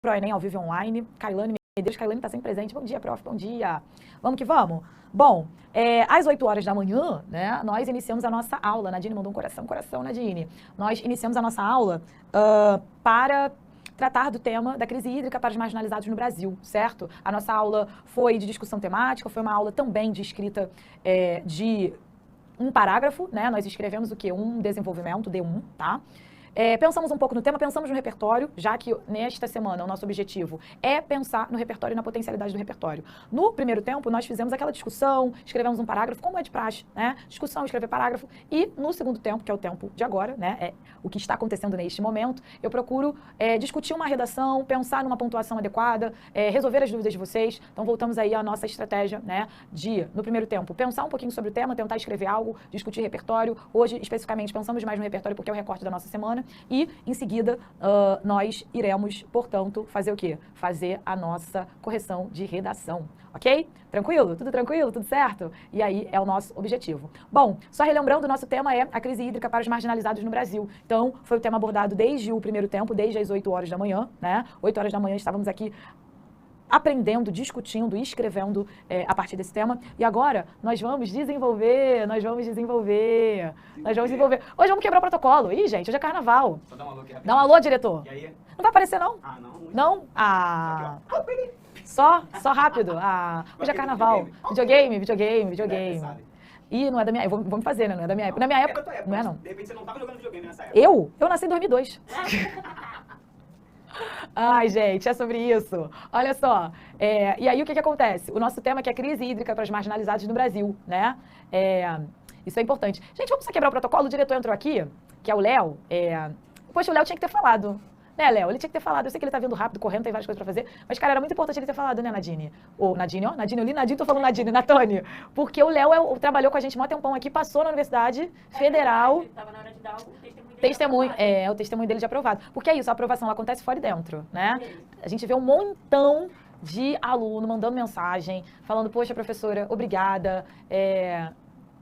Pro Enem ao vivo online. Kailane Medeiros, Kailane está sempre presente. Bom dia, prof, bom dia. Vamos que vamos? Bom, às 8 horas da manhã, né, nós iniciamos a nossa aula. Nadine mandou um coração, Nadine. Nós iniciamos a nossa aula para tratar do tema da crise hídrica para os marginalizados no Brasil, certo? A nossa aula foi de discussão temática, foi uma aula também de escrita de um parágrafo, né? Nós escrevemos o quê? Um desenvolvimento, D1, tá? Pensamos um pouco no tema, pensamos no repertório, já que nesta semana o nosso objetivo é pensar no repertório e na potencialidade do repertório. No primeiro tempo, nós fizemos aquela discussão, escrevemos um parágrafo, como é de praxe, né? Discussão, escrever parágrafo. E no segundo tempo, que é o tempo de agora, né? É o que está acontecendo neste momento, eu procuro discutir uma redação, pensar numa pontuação adequada, resolver as dúvidas de vocês. Então, voltamos aí à nossa estratégia, né? No primeiro tempo, pensar um pouquinho sobre o tema, tentar escrever algo, discutir repertório. Hoje, especificamente, pensamos mais no repertório porque é o recorte da nossa semana. E, em seguida, nós iremos, portanto, fazer o quê? Fazer a nossa correção de redação, ok? Tranquilo? Tudo tranquilo? Tudo certo? E aí é o nosso objetivo. Bom, só relembrando, o nosso tema é a crise hídrica para os marginalizados no Brasil. Então, foi o tema abordado desde o primeiro tempo, desde as 8 horas da manhã, né? 8 horas da manhã estávamos aqui aprendendo, discutindo, escrevendo a partir desse tema. E agora nós vamos desenvolver. Hoje vamos quebrar o protocolo. Ih, gente, hoje é carnaval. Só dá um alô aqui rapidinho. Dá um alô, diretor. E aí? Não vai aparecer, não? Ah, não. Não? Ah. Só rápido. Ah, hoje é carnaval. Videogame. Ih, não é da minha época. Vou me fazer, né? Não é da minha época. Na minha época, não é não. De repente você não tava jogando videogame nessa época. Eu nasci em 2002. Ai, gente, é sobre isso. Olha só, e aí o que acontece? O nosso tema é que é a crise hídrica para os marginalizados no Brasil, né? Isso é importante. Gente, vamos só quebrar o protocolo? O diretor entrou aqui, que é o Léo. Poxa, o Léo tinha que ter falado. Né, Léo? Ele tinha que ter falado. Eu sei que ele tá vindo rápido, correndo, tem várias coisas pra fazer. Mas, cara, era muito importante ele ter falado, né, Nadine? Nadine, eu li Nadine, tô falando Nadine, Natânia. Porque o Léo trabalhou com a gente mó tempão aqui, passou na Universidade Federal. Tava na hora de dar o Testemunho, o testemunho dele de aprovado. Porque é isso, a aprovação ela acontece fora e dentro, né? A gente vê um montão de aluno mandando mensagem, falando, poxa, professora, obrigada.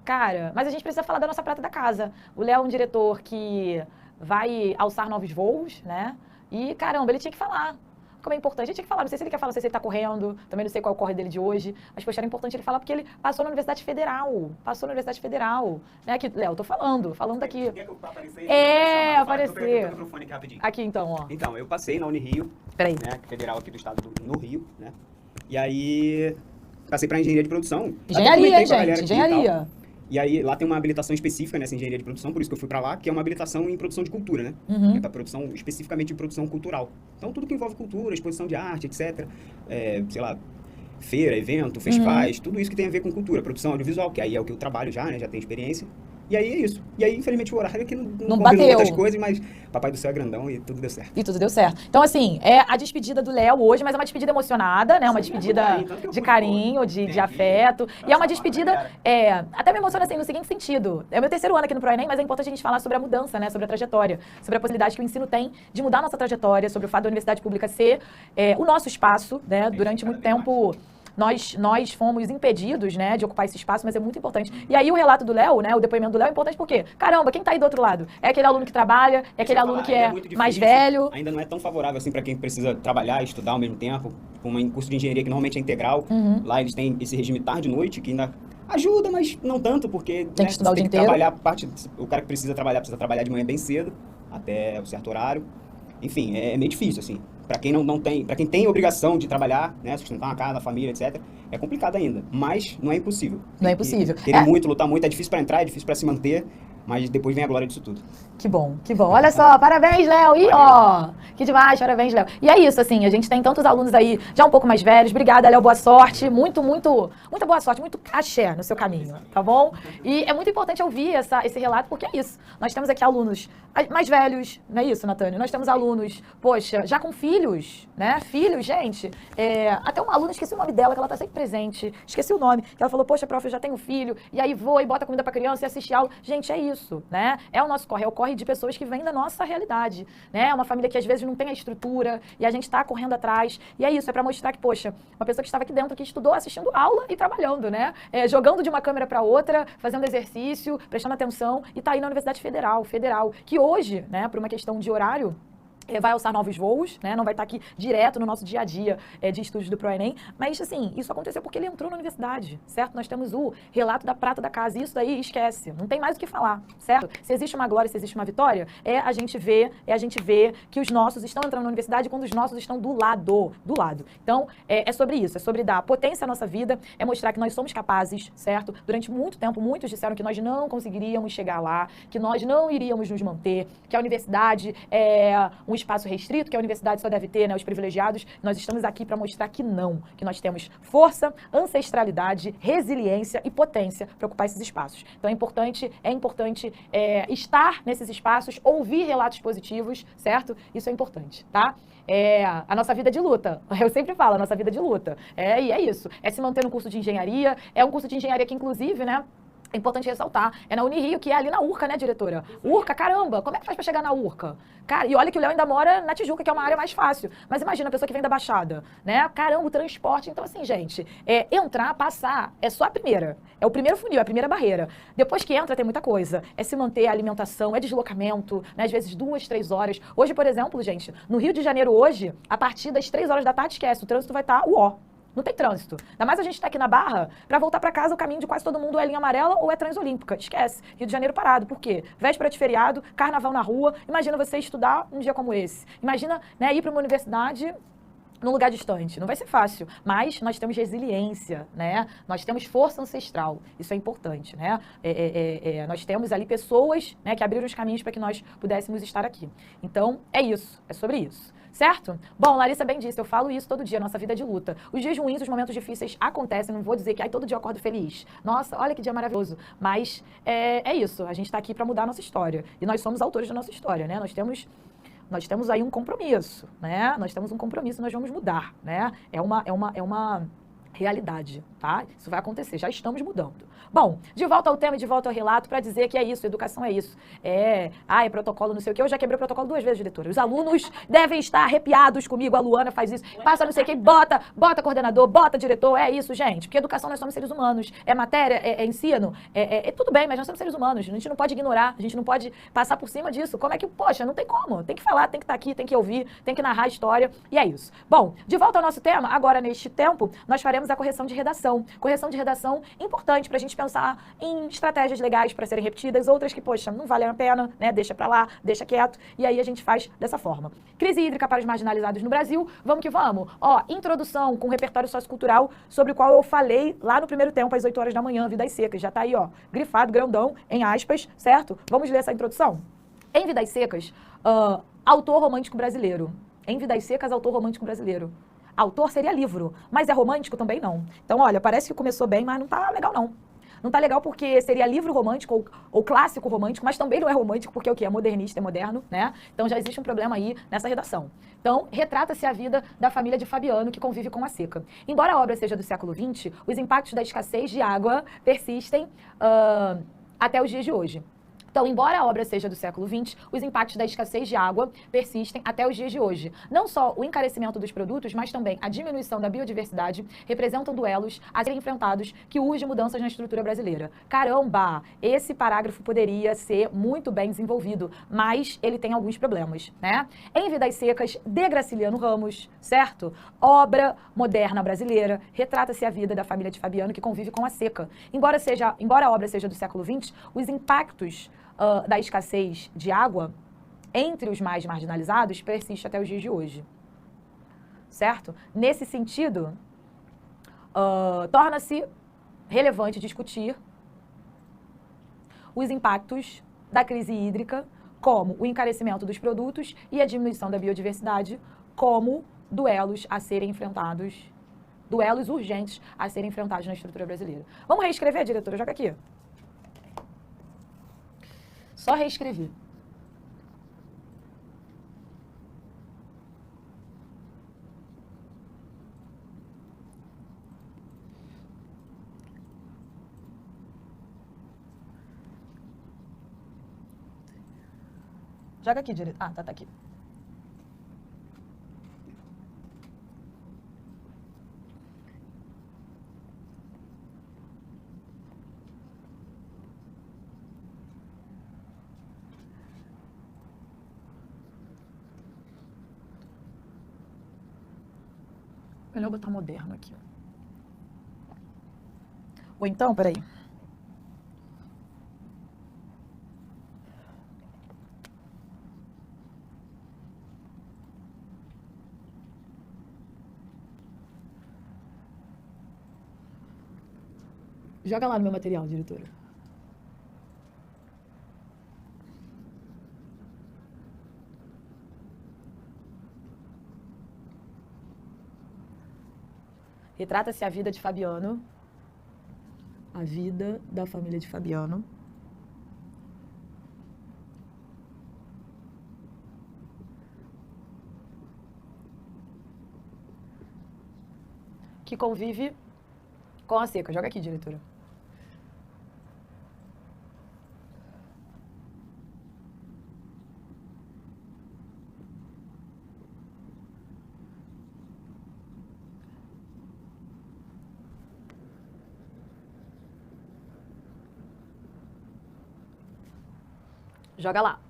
Cara, mas a gente precisa falar da nossa prata da casa. O Léo é um diretor que vai alçar novos voos, né? E, caramba, ele tinha que falar. Como é importante. Ele tinha que falar. Não sei se ele quer falar, não sei se ele tá correndo. Também não sei qual é o corre dele de hoje. Mas, poxa, era importante ele falar porque ele passou na Universidade Federal. Né? Aqui, Léo, tô falando daqui. Quer que eu apareça aí? Aparecer. Tô com o microfone aqui rapidinho. Aqui, então, ó. Então, eu passei na Unirio, Peraí. né, federal aqui do estado no Rio, né? E aí, passei pra engenharia de produção. Engenharia, gente, engenharia. E aí, lá tem uma habilitação específica nessa engenharia de produção, por isso que eu fui pra lá, que é uma habilitação em produção de cultura, né? Uhum. Que é pra produção, especificamente de produção cultural. Então, tudo que envolve cultura, exposição de arte, etc. Sei lá, feira, evento, festivais, tudo isso que tem a ver com cultura, produção audiovisual, que aí é o que eu trabalho já, né? Já tenho experiência. E aí é isso. E aí, infelizmente, o horário aqui não bateu muitas coisas, mas Papai do Céu é grandão e tudo deu certo. Então, assim, é a despedida do Léo hoje, mas é uma despedida emocionada, né? Uma despedida de carinho, de afeto. E é uma despedida, até me emociona assim, no seguinte sentido. É o meu terceiro ano aqui no Pro Enem, mas é importante a gente falar sobre a mudança, né? Sobre a trajetória, sobre a possibilidade que o ensino tem de mudar a nossa trajetória, sobre o fato da universidade pública ser o nosso espaço, né? Durante muito tempo nós fomos impedidos, né, de ocupar esse espaço, mas é muito importante. E aí o relato do Léo, né, o depoimento do Léo é importante porque, caramba, quem tá aí do outro lado? É aquele aluno que trabalha, é aquele aluno que é mais velho. Ainda não é tão favorável assim para quem precisa trabalhar e estudar ao mesmo tempo, com um curso de engenharia que normalmente é integral. Lá eles têm esse regime tarde e noite, que ainda ajuda, mas não tanto, porque tem que estudar o dia inteiro. O cara que precisa trabalhar de manhã bem cedo, até um certo horário. Enfim, é meio difícil, assim. Para quem não tem, para quem tem a obrigação de trabalhar, né, sustentar uma casa, a família, etc., é complicado ainda, mas não é impossível. Não é impossível. Querer muito, lutar muito, é difícil para entrar, é difícil para se manter, mas depois vem a glória disso tudo. Que bom. Olha só, parabéns, Léo. E ó, que demais, parabéns, Léo. E é isso, assim, a gente tem tantos alunos aí já um pouco mais velhos. Obrigada, Léo, boa sorte. Muita boa sorte, muito axé no seu caminho, tá bom? E é muito importante ouvir esse relato, porque é isso. Nós temos aqui alunos mais velhos, não é isso, Natânia? Nós temos alunos, poxa, já com filhos, né? Filhos, gente. Até uma aluna, esqueci o nome dela, que ela tá sempre presente. Esqueci o nome. Que ela falou, poxa, prof, eu já tenho filho. E aí vou e bota comida pra criança e assiste aula. Gente, é isso, né? É o nosso corre, é o corre de pessoas que vêm da nossa realidade, né? É uma família que às vezes não tem a estrutura e a gente está correndo atrás. E é isso, é para mostrar que, poxa, uma pessoa que estava aqui dentro, que estudou, assistindo aula e trabalhando, né? Jogando de uma câmera para outra, fazendo exercício, prestando atenção e está aí na Universidade Federal, que hoje, né, por uma questão de horário, vai alçar novos voos, né? Não vai estar aqui direto no nosso dia a dia de estudos do ProEnem, mas assim, isso aconteceu porque ele entrou na universidade, certo? Nós temos o relato da prata da casa, e isso daí esquece, não tem mais o que falar, certo? Se existe uma glória, se existe uma vitória, a gente vê que os nossos estão entrando na universidade quando os nossos estão do lado. Então, é sobre isso, é sobre dar potência à nossa vida, é mostrar que nós somos capazes, certo? Durante muito tempo, muitos disseram que nós não conseguiríamos chegar lá, que nós não iríamos nos manter, que a universidade é um espaço restrito, que a universidade só deve ter, né, os privilegiados. Nós estamos aqui para mostrar que não, que nós temos força, ancestralidade, resiliência e potência para ocupar esses espaços. Então é importante estar nesses espaços, ouvir relatos positivos, certo? Isso é importante, tá? A nossa vida de luta. Eu sempre falo, a nossa vida de luta. E é isso. É se manter no curso de engenharia. É um curso de engenharia que, inclusive, né? É importante ressaltar, é na Unirio, que é ali na Urca, né, diretora? Urca, caramba, como é que faz pra chegar na Urca? Cara, e olha que o Léo ainda mora na Tijuca, que é uma área mais fácil. Mas imagina a pessoa que vem da Baixada, né? Caramba, o transporte. Então, assim, gente, entrar, passar, é só a primeira. É o primeiro funil, é a primeira barreira. Depois que entra, tem muita coisa. É se manter a alimentação, é deslocamento, né? Às vezes 2, 3 horas. Hoje, por exemplo, gente, no Rio de Janeiro hoje, a partir das 3 horas da tarde, esquece, o trânsito vai estar uó. Não tem trânsito. Ainda mais a gente tá aqui na Barra, para voltar para casa, o caminho de quase todo mundo é linha amarela ou é transolímpica. Esquece. Rio de Janeiro parado. Por quê? Véspera de feriado, carnaval na rua. Imagina você estudar um dia como esse. Imagina, né, ir para uma universidade num lugar distante. Não vai ser fácil, mas nós temos resiliência, né? Nós temos força ancestral. Isso é importante, né? Nós temos ali pessoas, né, que abriram os caminhos para que nós pudéssemos estar aqui. Então, é isso. É sobre isso. Certo? Bom, Larissa bem disse, eu falo isso todo dia, nossa vida é de luta. Os dias ruins, os momentos difíceis acontecem, não vou dizer que todo dia eu acordo feliz. Nossa, olha que dia maravilhoso. Mas é isso, a gente está aqui para mudar a nossa história. E nós somos autores da nossa história, né? Nós temos aí um compromisso, né? Nós temos um compromisso, nós vamos mudar, né? É uma realidade, tá? Isso vai acontecer, já estamos mudando. Bom, de volta ao tema e de volta ao relato para dizer que é isso, educação é isso. É protocolo, não sei o quê. Eu já quebrei o protocolo 2 vezes, diretora. Os alunos devem estar arrepiados comigo, a Luana faz isso, passa não sei quem, bota coordenador, bota diretor, é isso, gente. Porque educação nós somos seres humanos, é matéria, é ensino, tudo bem, mas nós somos seres humanos, a gente não pode ignorar, a gente não pode passar por cima disso. Como é que, poxa, não tem como, tem que falar, tem que estar aqui, tem que ouvir, tem que narrar a história, e é isso. Bom, de volta ao nosso tema, agora neste tempo, nós faremos a correção de redação. Correção de redação importante para a gente pensar em estratégias legais para serem repetidas, outras que, poxa, não valem a pena, né? Deixa para lá, deixa quieto, e aí a gente faz dessa forma. Crise hídrica para os marginalizados no Brasil, vamos que vamos. Introdução com repertório sociocultural, sobre o qual eu falei lá no primeiro tempo, às 8 horas da manhã, Vidas Secas, já tá aí, grifado, grandão, em aspas, certo? Vamos ler essa introdução? Em Vidas Secas, autor romântico brasileiro. Em Vidas Secas, autor romântico brasileiro. Autor seria livro, mas é romântico também não. Então, olha, parece que começou bem, mas não tá legal não. Não tá legal porque seria livro romântico ou clássico romântico, mas também não é romântico porque o que? É modernista, é moderno, né? Então já existe um problema aí nessa redação. Então, retrata-se a vida da família de Fabiano que convive com a seca. Embora a obra seja do século XX, os impactos da escassez de água persistem até os dias de hoje. Então, embora a obra seja do século XX, os impactos da escassez de água persistem até os dias de hoje. Não só o encarecimento dos produtos, mas também a diminuição da biodiversidade representam duelos a serem enfrentados que urgem mudanças na estrutura brasileira. Caramba! Esse parágrafo poderia ser muito bem desenvolvido, mas ele tem alguns problemas, né? Em Vidas Secas, de Graciliano Ramos, certo? Obra moderna brasileira, retrata-se a vida da família de Fabiano que convive com a seca. Embora a obra seja do século XX, os impactos da escassez de água entre os mais marginalizados persiste até os dias de hoje, certo? Nesse sentido, torna-se relevante discutir os impactos da crise hídrica, como o encarecimento dos produtos e a diminuição da biodiversidade, como duelos a serem enfrentados, duelos urgentes a serem enfrentados na estrutura brasileira. Vamos reescrever, diretora? Joga aqui. Só reescrevi. Joga aqui direito. Ah, tá aqui. Melhor botar moderno aqui. Ou então, peraí. Joga lá no meu material, diretora. Retrata-se a vida de Fabiano. A vida da família de Fabiano. Que convive com a seca. Joga aqui, diretora. Joga lá.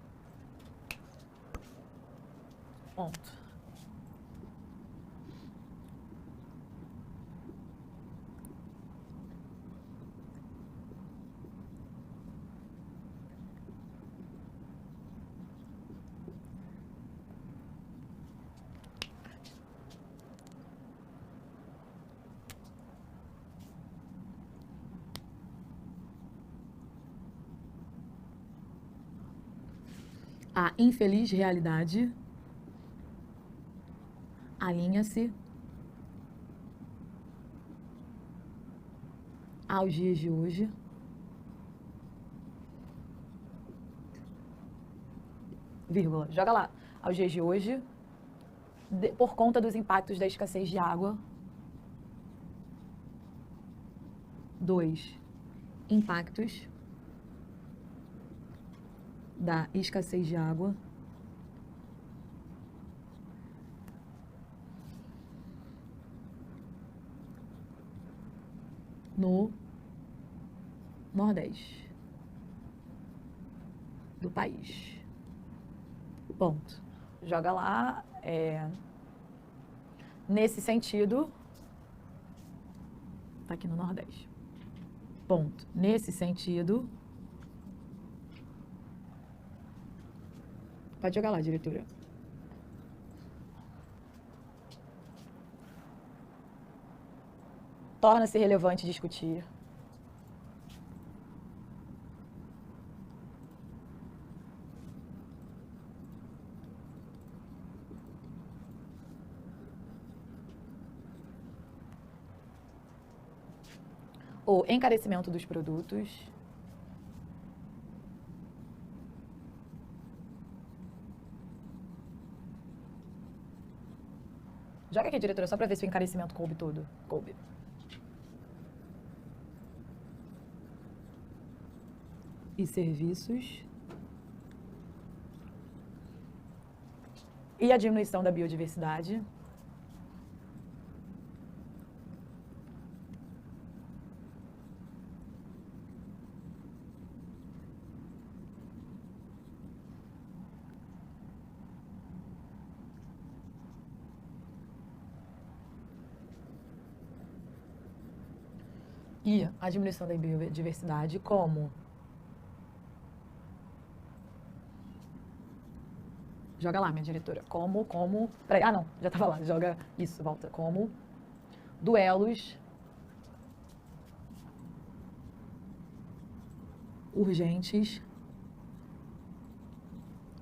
Ponto. A infeliz realidade alinha-se aos dias de hoje, vírgula, joga lá, aos dias de hoje, por conta dos impactos da escassez de água. 2. Impactos da escassez de água no Nordeste do país. Ponto. Joga lá. Nesse sentido, tá aqui no Nordeste. Ponto. Nesse sentido, pode jogar lá, diretora. Torna-se relevante discutir o encarecimento dos produtos Joga aqui, diretora, só para ver se o encarecimento coube todo. Coube. E serviços. E a diminuição da biodiversidade. E a diminuição da biodiversidade como... Joga lá, minha diretora. Como... Peraí, ah, não, já estava lá. Joga isso, volta. Como duelos urgentes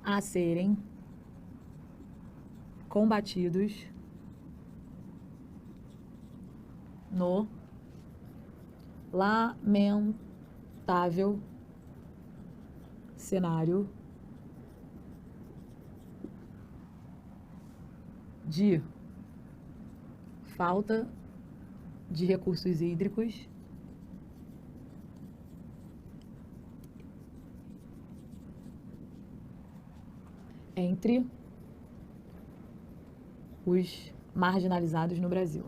a serem combatidos no lamentável cenário de falta de recursos hídricos entre os marginalizados no Brasil.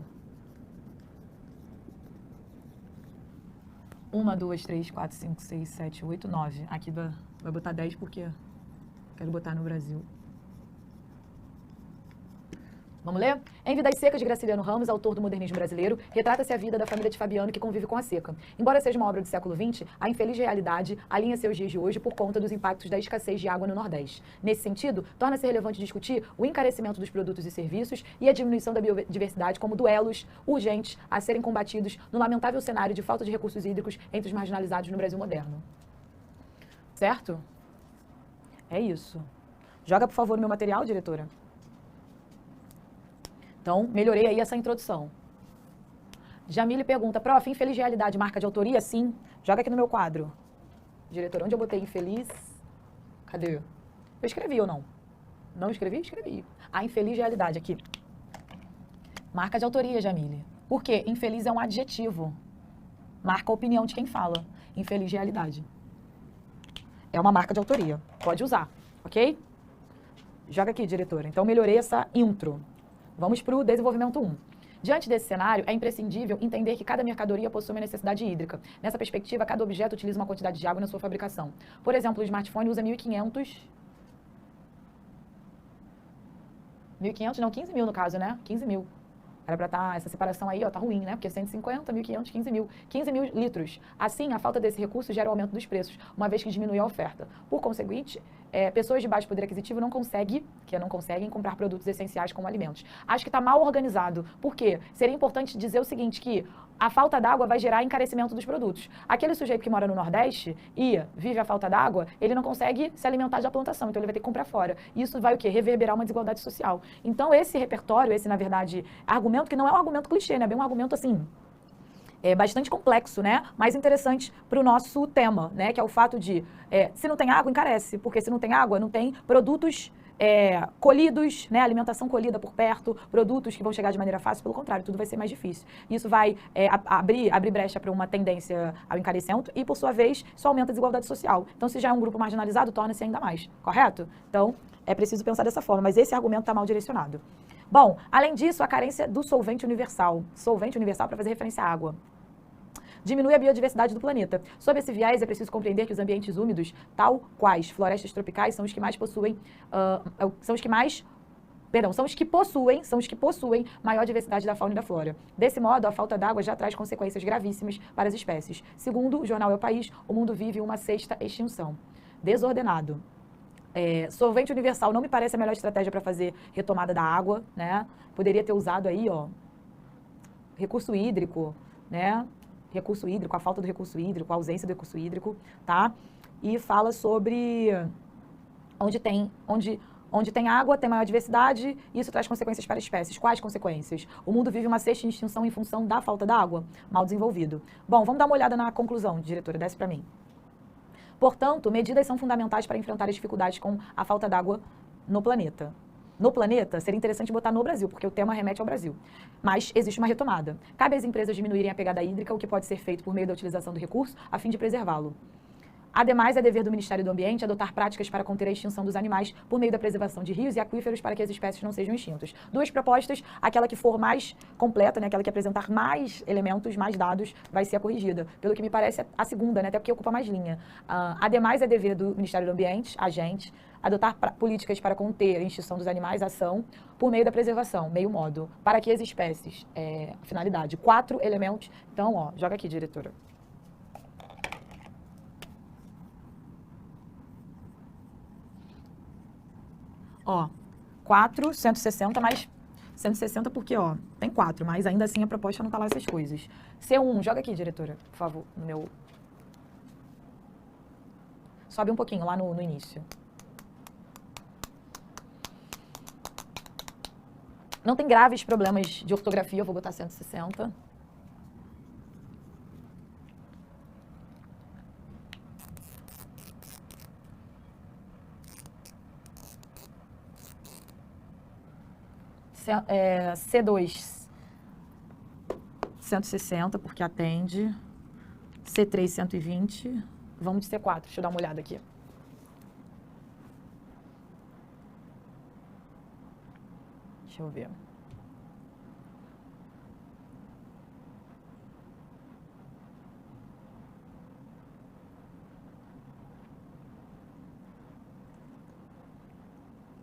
1, 2, 3, 4, 5, 6, 7, 8, 9. Aqui vai botar 10 porque quero botar no Brasil. Vamos ler? Em Vidas Secas, de Graciliano Ramos, autor do modernismo brasileiro, retrata-se a vida da família de Fabiano que convive com a seca. Embora seja uma obra do século XX, a infeliz realidade alinha seus dias de hoje por conta dos impactos da escassez de água no Nordeste. Nesse sentido, torna-se relevante discutir o encarecimento dos produtos e serviços e a diminuição da biodiversidade como duelos urgentes a serem combatidos no lamentável cenário de falta de recursos hídricos entre os marginalizados no Brasil moderno. Certo? É isso. Joga, por favor, no meu material, diretora. Então, melhorei aí essa introdução. Jamile pergunta, prof, infeliz realidade, marca de autoria? Sim. Joga aqui no meu quadro. Diretor, onde eu botei infeliz? Cadê? Eu escrevi ou não? Não escrevi? Escrevi. A infeliz realidade aqui. Marca de autoria, Jamile. Por quê? Infeliz é um adjetivo. Marca a opinião de quem fala. Infeliz realidade. É uma marca de autoria. Pode usar, ok? Joga aqui, diretora. Então, melhorei essa intro. Vamos para o desenvolvimento 1. Diante desse cenário, é imprescindível entender que cada mercadoria possui uma necessidade hídrica. Nessa perspectiva, cada objeto utiliza uma quantidade de água na sua fabricação. Por exemplo, o smartphone usa 1.500... 1.500 não, 15 mil no caso, né? 15 mil. Era para estar, essa separação aí, ó, tá ruim, né? Porque 150, 1.500, 15 mil. 15 mil litros. Assim, a falta desse recurso gera o aumento dos preços, uma vez que diminui a oferta. Por conseguinte, pessoas de baixo poder aquisitivo não conseguem comprar produtos essenciais como alimentos. Acho que está mal organizado. Por quê? Seria importante dizer o seguinte, que a falta d'água vai gerar encarecimento dos produtos. Aquele sujeito que mora no Nordeste e vive a falta d'água, ele não consegue se alimentar da plantação, então ele vai ter que comprar fora. Isso vai o quê? Reverberar uma desigualdade social. Então esse repertório, esse, na verdade, argumento, que não é um argumento clichê, né? É bem um argumento, assim, bastante complexo, né? Mas interessante para o nosso tema, né? Que é o fato de, se não tem água, encarece. Porque se não tem água, não tem produtos colhidos, né, alimentação colhida por perto, produtos que vão chegar de maneira fácil, pelo contrário, tudo vai ser mais difícil. Isso vai abrir brecha para uma tendência ao encarecimento e, por sua vez, isso aumenta a desigualdade social. Então, se já é um grupo marginalizado, torna-se ainda mais, correto? Então, é preciso pensar dessa forma, mas esse argumento está mal direcionado. Bom, além disso, a carência do solvente universal para fazer referência à água, diminui a biodiversidade do planeta. Sob esse viés, é preciso compreender que os ambientes úmidos, tal quais florestas tropicais, são os que possuem maior diversidade da fauna e da flora. Desse modo, a falta d'água já traz consequências gravíssimas para as espécies. Segundo o jornal É o País, o mundo vive uma sexta extinção. Desordenado. Solvente universal não me parece a melhor estratégia para fazer retomada da água, né? Poderia ter usado aí, ó, recurso hídrico, né? Recurso hídrico, a falta do recurso hídrico, a ausência do recurso hídrico, tá? E fala sobre onde tem água, tem maior diversidade, e isso traz consequências para espécies. Quais consequências? O mundo vive uma sexta extinção em função da falta d'água, mal desenvolvido. Bom, vamos dar uma olhada na conclusão, diretora, desce para mim. Portanto, medidas são fundamentais para enfrentar as dificuldades com a falta d'água no planeta. No planeta, seria interessante botar no Brasil, porque o tema remete ao Brasil. Mas existe uma retomada. Cabe às empresas diminuírem a pegada hídrica, o que pode ser feito por meio da utilização do recurso, a fim de preservá-lo. Ademais, é dever do Ministério do Ambiente adotar práticas para conter a extinção dos animais por meio da preservação de rios e aquíferos para que as espécies não sejam extintas. Duas propostas, aquela que for mais completa, né, aquela que apresentar mais elementos, mais dados, vai ser a corrigida. Pelo que me parece a segunda, né, até porque ocupa mais linha. Ademais, é dever do Ministério do Ambiente, agente, adotar políticas para conter a extinção dos animais, ação, por meio da preservação, meio modo, para que as espécies, finalidade, 4 elementos. Então, ó, joga aqui, diretora. Ó, 4, 160, mais 160 porque, ó, tem 4, mas ainda assim a proposta não tá lá essas coisas. C1, joga aqui, diretora, por favor, no meu... Sobe um pouquinho lá no início. Não tem graves problemas de ortografia, eu vou botar 160. C2, 160, porque atende. C3, 120. Vamos de C4, deixa eu dar uma olhada aqui. Deixa eu ver.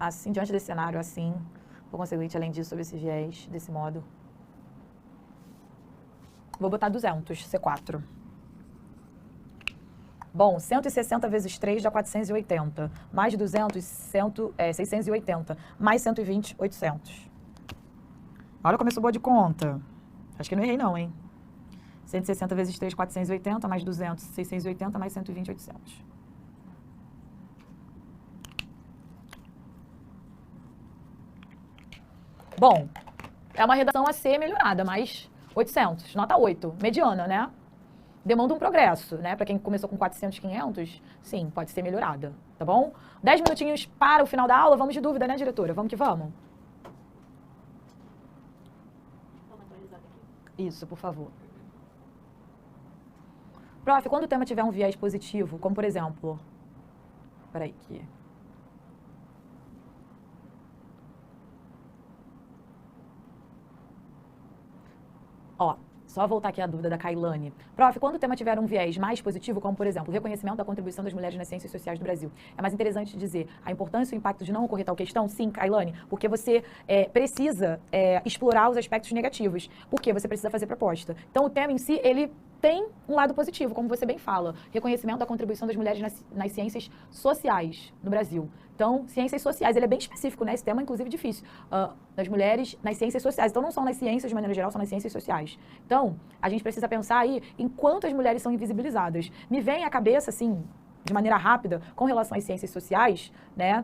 Assim, diante desse cenário, assim, Por conseguinte, além disso, sobre esse viés, desse modo. Vou botar 200, C4. Bom, 160 vezes 3 dá 480. Mais 200, 680. Mais 120, 800. Olha como eu sou boa de conta. Acho que não errei não, hein? 160 vezes 3, 480. Mais 200, 680. Mais 120, 800. Bom, é uma redação a ser melhorada, mas 800, nota 8, mediana, né? Demanda um progresso, né? Para quem começou com 400, 500, sim, pode ser melhorada, tá bom? 10 minutinhos para o final da aula, vamos de dúvida, né, diretora? Vamos que vamos? Vamos atualizar aqui. Isso, por favor. Prof, quando o tema tiver um viés positivo, como por exemplo... Peraí, aqui... Ó, só voltar aqui a dúvida da Kailane. Prof, quando o tema tiver um viés mais positivo, como por exemplo, o reconhecimento da contribuição das mulheres nas ciências sociais do Brasil, é mais interessante dizer a importância e o impacto de não ocorrer tal questão? Sim, Kailane, porque você precisa explorar os aspectos negativos, porque você precisa fazer proposta. Então o tema em si, ele tem um lado positivo, como você bem fala, reconhecimento da contribuição das mulheres nas ciências sociais no Brasil. Então, ciências sociais, ele é bem específico, né? Esse tema é, inclusive, difícil. Das mulheres nas ciências sociais. Então, não são nas ciências, de maneira geral, são nas ciências sociais. Então, a gente precisa pensar aí em quantas mulheres são invisibilizadas. Me vem à cabeça, assim, de maneira rápida, com relação às ciências sociais, né?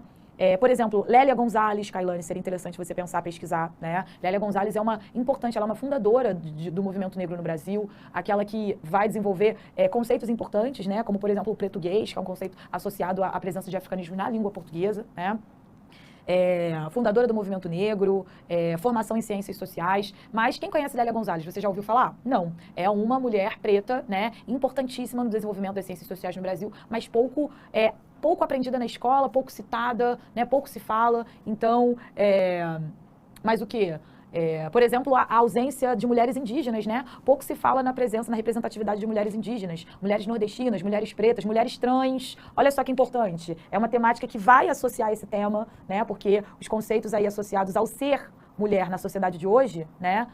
Por exemplo, Lélia Gonzalez, Kailane, seria interessante você pensar, pesquisar, né? Lélia Gonzalez é uma importante, ela é uma fundadora do movimento negro no Brasil, aquela que vai desenvolver conceitos importantes, né? Como, por exemplo, o português, que é um conceito associado à presença de africanismo na língua portuguesa, né? Fundadora do movimento negro, formação em ciências sociais. Mas quem conhece Lélia Gonzalez, você já ouviu falar? Não. É uma mulher preta, né, importantíssima no desenvolvimento das ciências sociais no Brasil, mas pouco aprendida na escola, pouco citada, né, pouco se fala. Então, mas o quê? Por exemplo, a ausência de mulheres indígenas, né? Pouco se fala na presença, na representatividade de mulheres indígenas, mulheres nordestinas, mulheres pretas, mulheres trans. Olha só que importante. É uma temática que vai associar esse tema, né? Porque os conceitos aí associados ao ser mulher na sociedade de hoje, né?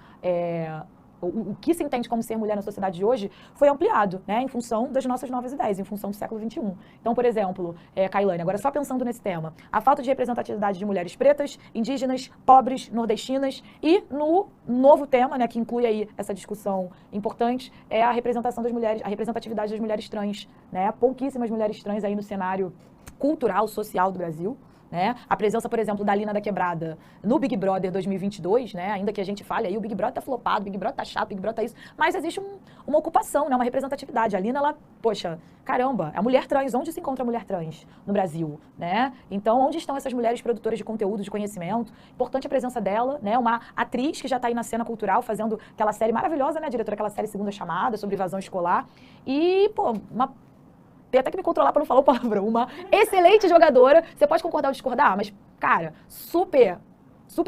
O que se entende como ser mulher na sociedade de hoje foi ampliado, né, em função das nossas novas ideias, em função do século XXI. Então, por exemplo, Kailane, agora só pensando nesse tema, a falta de representatividade de mulheres pretas, indígenas, pobres, nordestinas e no novo tema, né, que inclui aí essa discussão importante, é a representação das mulheres, a representatividade das mulheres trans, né, pouquíssimas mulheres trans aí no cenário cultural, social do Brasil. Né? A presença, por exemplo, da Lina da Quebrada no Big Brother 2022, né? Ainda que a gente fale aí, o Big Brother tá flopado, o Big Brother tá chato, o Big Brother tá isso, mas existe uma ocupação, né? Uma representatividade. A Lina, ela, poxa, caramba, a mulher trans, onde se encontra a mulher trans no Brasil, né? Então, onde estão essas mulheres produtoras de conteúdo, de conhecimento? Importante a presença dela, né? Uma atriz que já tá aí na cena cultural, fazendo aquela série maravilhosa, né, diretora? Aquela série Segunda Chamada, sobre evasão escolar. E, pô, tem até que me controlar para não falar o palavrão. Uma excelente jogadora. Você pode concordar ou discordar, mas, cara, super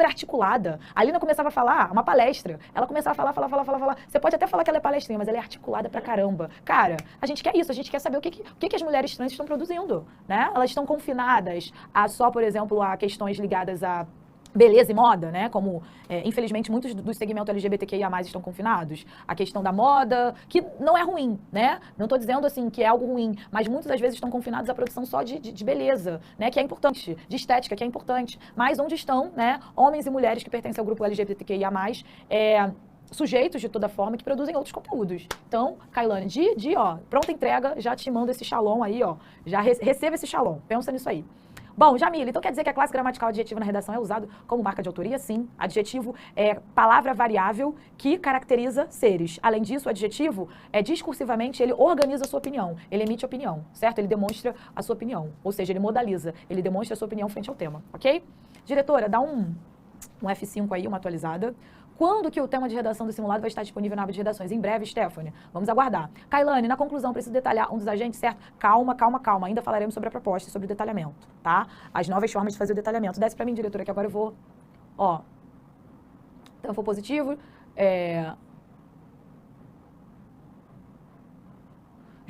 articulada. A Lina começava a falar, uma palestra. Ela começava a falar. Você pode até falar que ela é palestrinha, mas ela é articulada pra caramba. Cara, a gente quer isso, a gente quer saber o que as mulheres trans estão produzindo, né? Elas estão confinadas a só, por exemplo, a questões ligadas a beleza e moda, né? Como, infelizmente, muitos dos segmentos LGBTQIA+, estão confinados. A questão da moda, que não é ruim, né? Não estou dizendo, assim, que é algo ruim, mas muitas das vezes estão confinados à produção só de beleza, né? Que é importante, de estética, que é importante. Mas onde estão, né? Homens e mulheres que pertencem ao grupo LGBTQIA+, sujeitos de toda forma que produzem outros conteúdos. Então, Kailane, ó, pronta entrega, já te mando esse shalom aí, ó. Já receba esse shalom. Pensa nisso aí. Bom, Jamila, então quer dizer que a classe gramatical adjetiva na redação é usado como marca de autoria? Sim. Adjetivo é palavra variável que caracteriza seres. Além disso, o adjetivo, discursivamente, ele organiza a sua opinião. Ele emite opinião, certo? Ele demonstra a sua opinião. Ou seja, ele modaliza. Ele demonstra a sua opinião frente ao tema, ok? Diretora, dá um F5 aí, uma atualizada. Quando que o tema de redação do simulado vai estar disponível na aba de redações? Em breve, Stephanie. Vamos aguardar. Kailane, na conclusão, preciso detalhar um dos agentes, certo? Calma. Ainda falaremos sobre a proposta e sobre o detalhamento, tá? As novas formas de fazer o detalhamento. Desce pra mim, diretora, que agora eu vou... Ó. Então, for positivo.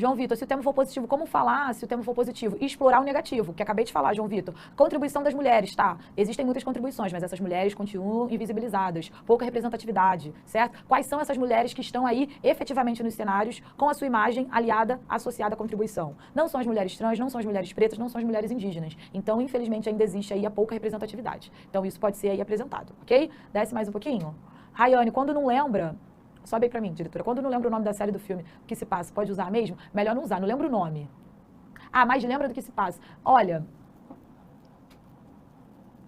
João Vitor, se o tema for positivo, como falar se o tema for positivo? E explorar o negativo, que acabei de falar, João Vitor. Contribuição das mulheres, tá? Existem muitas contribuições, mas essas mulheres continuam invisibilizadas. Pouca representatividade, certo? Quais são essas mulheres que estão aí efetivamente nos cenários com a sua imagem aliada, associada à contribuição? Não são as mulheres trans, não são as mulheres pretas, não são as mulheres indígenas. Então, infelizmente, ainda existe aí a pouca representatividade. Então, isso pode ser aí apresentado, ok? Desce mais um pouquinho. Rayane, quando não lembra... Sobe aí pra mim, diretora. Quando não lembra o nome da série do filme, o que se passa, pode usar mesmo? Melhor não usar, não lembra o nome. Ah, mas lembra do que se passa. Olha,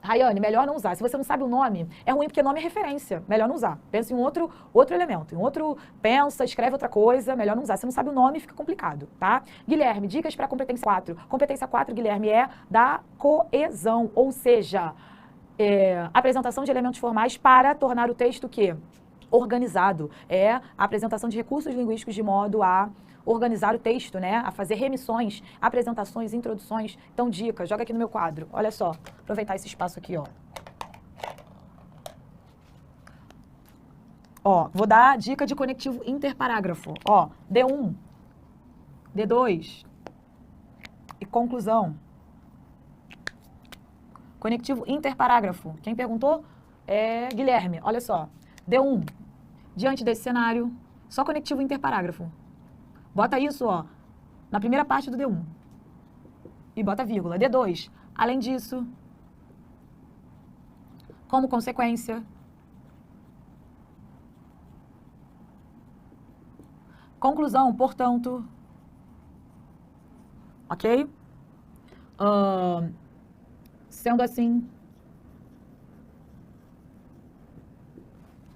Rayane, melhor não usar. Se você não sabe o nome, é ruim porque nome é referência. Melhor não usar. Pensa em outro elemento. Em outro, pensa, escreve outra coisa, melhor não usar. Se não sabe o nome, fica complicado, tá? Guilherme, dicas para competência 4. Competência 4, Guilherme, é da coesão, ou seja, apresentação de elementos formais para tornar o texto o quê? Organizado. É a apresentação de recursos linguísticos de modo a organizar o texto, né? A fazer remissões, apresentações, introduções. Então, dica, joga aqui no meu quadro. Olha só, aproveitar esse espaço aqui, ó. Ó, vou dar dica de conectivo interparágrafo. Ó, D1, D2 e conclusão. Conectivo interparágrafo. Quem perguntou é Guilherme. Olha só. D1, diante desse cenário, só conectivo interparágrafo. Bota isso, ó, na primeira parte do D1. E bota vírgula. D2, além disso, como consequência, conclusão, portanto, ok? Sendo assim,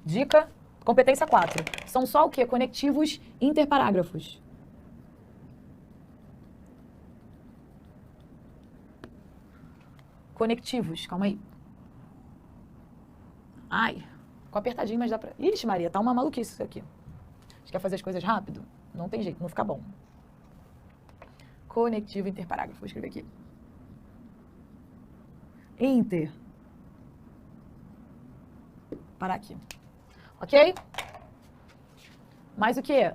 dica, competência 4. São só o quê? Conectivos interparágrafos. Conectivos, calma aí. Ai, ficou apertadinho, mas dá pra... Ixi, Maria, tá uma maluquice isso aqui. A gente quer fazer as coisas rápido? Não tem jeito, não fica bom. Conectivo interparágrafo, vou escrever aqui. Inter. Parar aqui. Ok? Mais o quê?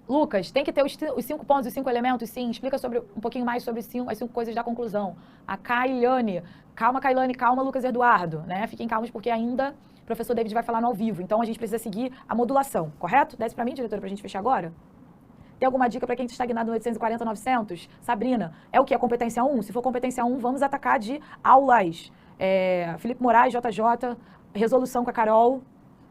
Lucas, tem que ter os 5 pontos, os 5 elementos, sim. Explica um pouquinho mais sobre as 5 coisas da conclusão. A Kailane. Calma, Kailane, calma, Lucas Eduardo. Né? Fiquem calmos porque ainda o professor David vai falar no ao vivo. Então, a gente precisa seguir a modulação, correto? Desce pra mim, diretora, pra gente fechar agora. Tem alguma dica para quem está estagnado no 840, 900? Sabrina, é o que? A competência 1? Se for competência 1, vamos atacar de aulas. Felipe Moraes, JJ, resolução com a Carol,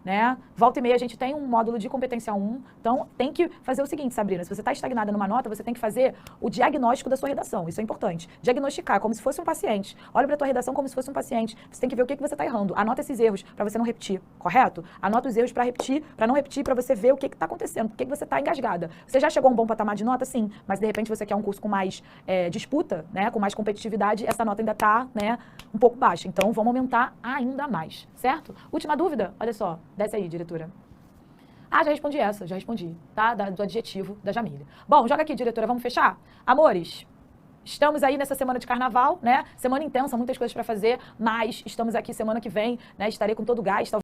né? Volta e meia a gente tem um módulo de competência 1, então tem que fazer o seguinte, Sabrina, se você está estagnada numa nota, você tem que fazer o diagnóstico da sua redação, isso é importante. Diagnosticar, como se fosse um paciente. Olha para a tua redação como se fosse um paciente. Você tem que ver o que você está errando. Anota esses erros para você não repetir, correto? Anota os erros para repetir, para não repetir, para você ver o que está acontecendo, por que você está engasgada. Você já chegou a um bom patamar de nota? Sim, mas de repente você quer um curso com mais disputa, né? Com mais competitividade, essa nota ainda está, né, um pouco baixa. Então, vamos aumentar ainda mais, certo? Última dúvida? Olha só, desce aí, diretora. Ah, já respondi essa, já respondi, tá? Do adjetivo da Jamília. Bom, joga aqui, diretora, vamos fechar? Amores, estamos aí nessa semana de carnaval, né? Semana intensa, muitas coisas para fazer, mas estamos aqui semana que vem, né? Estarei com todo o gás, talvez